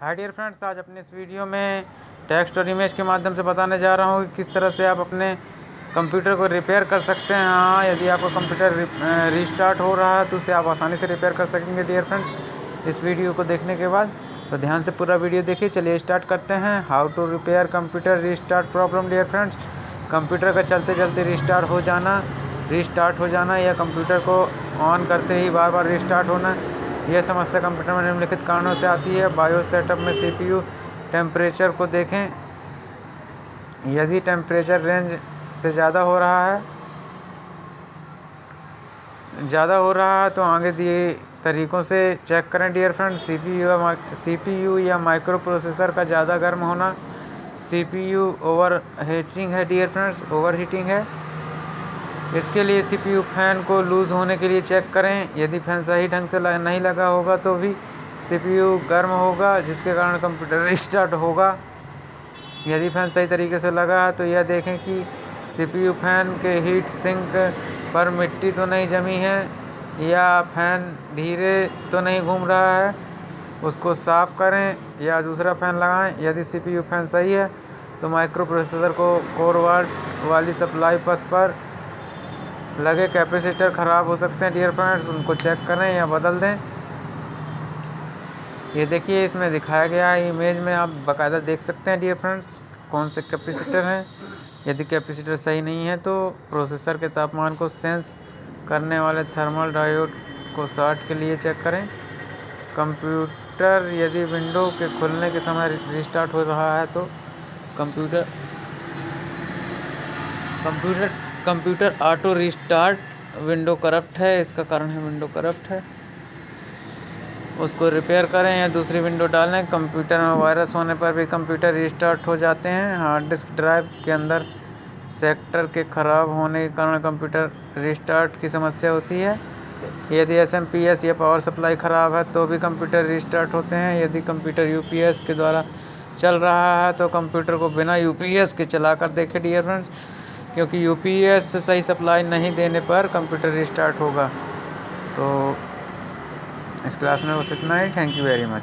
Hi dear friends, आज अपने इस वीडियो में टेक्स्ट और इमेज के माध्यम से बताने जा रहा हूँ कि किस तरह से आप अपने कंप्यूटर को रिपेयर कर सकते हैं। हाँ, यदि आपका कंप्यूटर रीस्टार्ट हो रहा है तो उसे आप आसानी से रिपेयर कर सकेंगे डियर फ्रेंड्स। इस वीडियो को देखने के बाद तो ध्यान से पूरा वीडियो देखिए। चलिए स्टार्ट करते हैं। How to repair computer restart problem dear friends. Computer का चलते चलते रीस्टार्ट हो जाना या कंप्यूटर को ऑन करते ही बार बार रीस्टार्ट होना, यह समस्या कंप्यूटर में निम्नलिखित कारणों से आती है। बायोस सेटअप में सीपीयू टेम्परेचर को देखें। यदि टेम्परेचर रेंज से ज़्यादा हो रहा है तो आगे दिए तरीक़ों से चेक करें डियर फ्रेंड्स। सीपीयू या माइक्रो प्रोसेसर का ज़्यादा गर्म होना, सीपीयू ओवरहीटिंग है डियर फ्रेंड्स, ओवरहीटिंग है। इसके लिए सीपीयू फैन को लूज़ होने के लिए चेक करें। यदि फैन सही ढंग से नहीं लगा होगा तो भी सीपीयू गर्म होगा, जिसके कारण कंप्यूटर रीस्टार्ट होगा। यदि फैन सही तरीके से लगा है तो यह देखें कि सीपीयू फैन के हीट सिंक पर मिट्टी तो नहीं जमी है या फैन धीरे तो नहीं घूम रहा है, उसको साफ़ करें या दूसरा फ़ैन लगाएं। यदि सीपीयू फैन सही है तो माइक्रो प्रोसेसर को कोर वाली सप्लाई पथ पर लगे कैपेसिटर ख़राब हो सकते हैं डियर फ्रेंड्स, उनको चेक करें या बदल दें। ये देखिए, इसमें दिखाया गया है इमेज में, आप बाकायदा देख सकते हैं डियर फ्रेंड्स कौन से कैपेसिटर हैं। यदि कैपेसिटर सही नहीं है तो प्रोसेसर के तापमान को सेंस करने वाले थर्मल डायोड को शॉर्ट के लिए चेक करें। कंप्यूटर यदि विंडो के खुलने के समय रिस्टार्ट हो रहा है तो computer auto restart window corrupt है, इसका कारण है विंडो करप्ट है, उसको रिपेयर करें या दूसरी विंडो डालें। कंप्यूटर में वायरस होने पर भी कंप्यूटर रीस्टार्ट हो जाते हैं। हार्ड डिस्क ड्राइव के अंदर सेक्टर के ख़राब होने के कारण कंप्यूटर रीस्टार्ट की समस्या होती है। यदि एसएमपीएस या पावर सप्लाई ख़राब है तो भी कंप्यूटर रीस्टार्ट होते हैं। यदि कंप्यूटर यूपीएस के द्वारा चल रहा है तो कंप्यूटर को बिना यूपीएस के चला कर देखें डियर फ्रेंड्स, क्योंकि यूपीएस से सही सप्लाई नहीं देने पर कंप्यूटर रीस्टार्ट होगा। तो इस क्लास में बस इतना ही। Thank you very much.